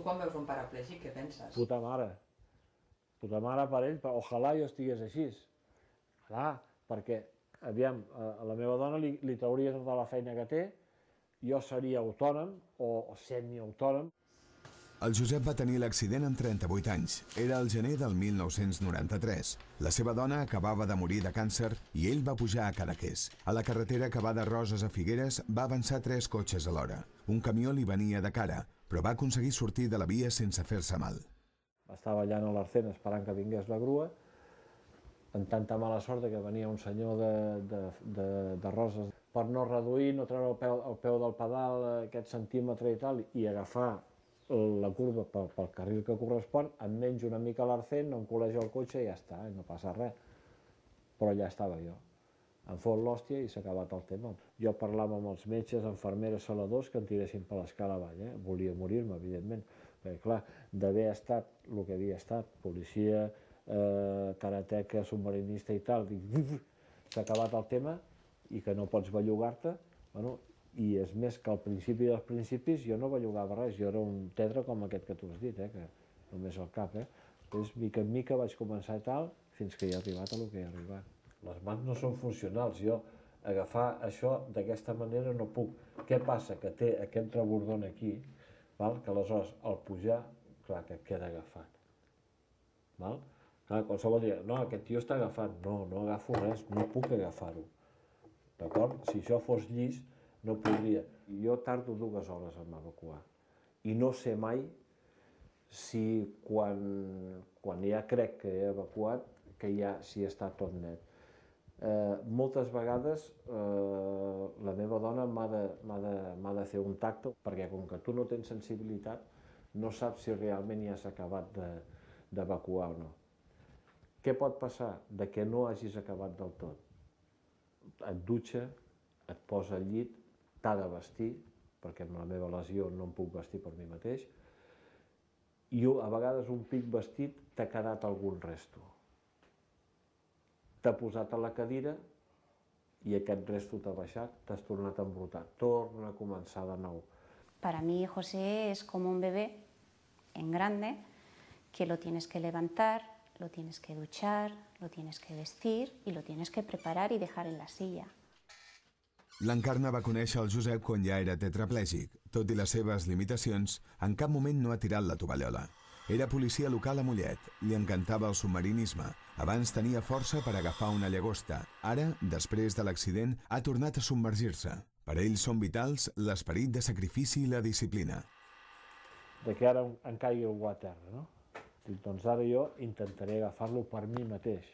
quan veus un paraplègic, què penses? Puta mare per ell, però ojalà jo estigués així. Clar, perquè, aviam, a la meva dona li trauria tota la feina que té, jo seria autònom o semiautònom. El Josep va tenir l'accident amb 38 anys. Era el gener del 1993. La seva dona acabava de morir de càncer i ell va pujar a Cadaqués. A la carretera que va de Roses a Figueres va avançar 3 cotxes alhora. Un camió li venia de cara, però va aconseguir sortir de la via sense fer-se mal. Estava allà a l'Arcén esperant que vingués la grua, amb tanta mala sort que venia un senyor de Roses per no reduir, no treure el peu del pedal aquest centímetre i tal, i agafar la curva pel carril que correspon, em menjo una mica l'Arcén, no em col·legio el cotxe i ja està, no passa res. Però allà estava jo. Em fot l'hòstia i s'ha acabat el tema. Jo parlava amb els metges, infermeres, saladors que em tiressin per l'escala avall. Volia morir-me, evidentment, perquè clar, d'haver estat el que havia estat, policia, karateca, submarinista i tal, s'ha acabat el tema i que no pots bellugar-te, bueno, i és més que al principi dels principis jo no bellugava res, jo era un tedre com aquest que tu has dit, que només al cap. Després, mica en mica vaig començar tal, fins que he arribat a lo que he arribat. Les mans no són funcionals, jo agafar això d'aquesta manera no puc. Què passa? Que té aquest rebordon aquí, que aleshores al pujar, clar, que queda agafat. Clar, qualsevol dia, no, aquest tio està agafant. No, no agafo res, no puc agafar-ho. D'acord? Si això fos llis, no podria. Jo tardo 2 hores en evacuar. I no sé mai si quan ja crec que he evacuat, que ja si està tot net. Moltes vegades la meva dona m'ha de fer un tacte, perquè com que tu no tens sensibilitat, no saps si realment ja s'ha acabat d'evacuar o no. Què pot passar? De que no hagis acabat del tot. Et dutxa, et posa al llit, t'ha de vestir, perquè amb la meva lesió no em puc vestir per mi mateix, i a vegades un pic vestit t'ha quedat algun resto. T'ha posat a la cadira i aquest resto t'ha baixat, t'has tornat a embrutar, torna a començar de nou. Para mí José es como un bebé en grande que lo tienes que levantar, lo tienes que duchar, lo tienes que vestir y lo tienes que preparar y dejar en la silla. L'Encarna va conèixer el Josep quan ja era tetraplègic. Tot i les seves limitacions, en cap moment no ha tirat la tovallola. Era policia local a Mollet, li encantava el submarinisme. Abans tenia força per agafar una llagosta. Ara, després de l'accident, ha tornat a submergir-se. Per ell són vitals l'esperit de sacrifici i la disciplina. De que ara em caigui algú a terra, no? Doncs ara jo intentaré agafar-lo per mi mateix.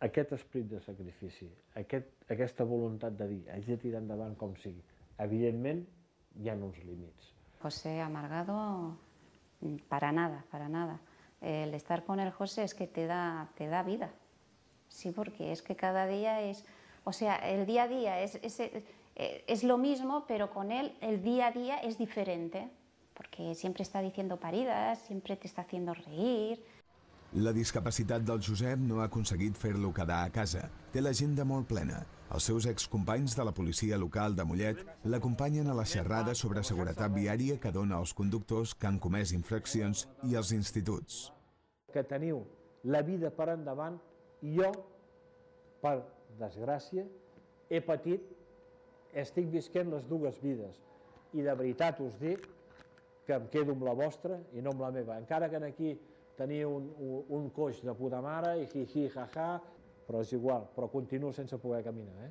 Aquest esperit de sacrifici, aquesta voluntat de dir, haig de tirar endavant com sigui, evidentment hi ha uns límits. José amargado, para nada, para nada. El estar con el José es que te da vida. Sí, porque es que cada día es... O sea, el día a día es lo mismo, pero con él el día a día es diferente. Porque siempre está diciendo paridas, siempre te está haciendo reír. La discapacitat del Josep no ha aconseguit fer-lo quedar a casa. Té l'agenda molt plena. Els seus excompanys de la policia local de Mollet l'acompanyen a la xerrada sobre seguretat viària que dona als conductors que han comès infraccions i als instituts. Que teniu la vida per endavant i jo, per desgràcia, he patit, estic visquent les dues vides. I de veritat us dic que em quedo amb la vostra i no amb la meva. Encara que aquí teniu un coix de puta mare i hi-hi, ha-ha, però és igual, però continuo sense poder caminar.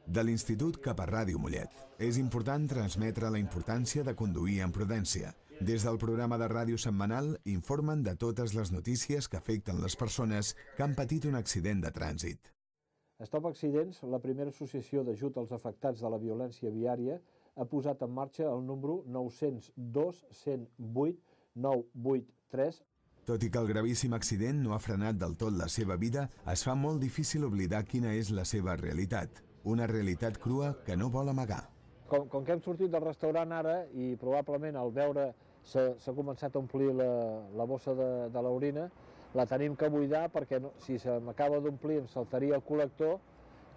De l'Institut cap a Ràdio Mollet. És important transmetre la importància de conduir amb prudència. Des del programa de ràdio setmanal informen de totes les notícies que afecten les persones que han patit un accident de trànsit. Stop Accidents, la primera associació d'ajut als afectats de la violència viària, ha posat en marxa el número 902 108 983. Tot i que el gravíssim accident no ha frenat del tot la seva vida, es fa molt difícil oblidar quina és la seva realitat. Una realitat crua que no vol amagar. Com que hem sortit del restaurant ara i probablement al veure s'ha començat a omplir la bossa de l'orina, la tenim que buidar perquè si se m'acaba d'omplir em saltaria el col·lector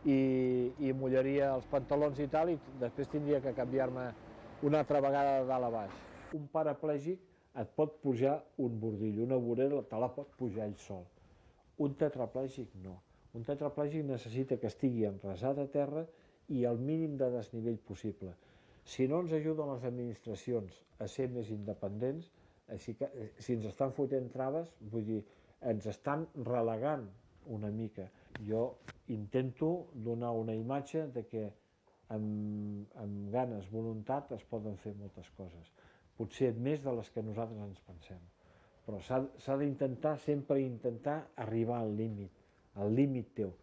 i mullaria els pantalons i tal, i després tindria que canviar-me una altra vegada de dalt a baix. Un paraplègic et pot pujar un bordill, una vorera te la pot pujar ell sol. Un tetraplègic no. Un tetraplègic necessita que estigui enrasat a terra i al mínim de desnivell possible. Si no ens ajuden les administracions a ser més independents, si ens estan fotent traves, vull dir, ens estan relegant una mica. Jo intento donar una imatge de que amb ganes, voluntat, es poden fer moltes coses. Potser més de les que nosaltres ens pensem. Però s'ha d'intentar, sempre intentar arribar al límit teu.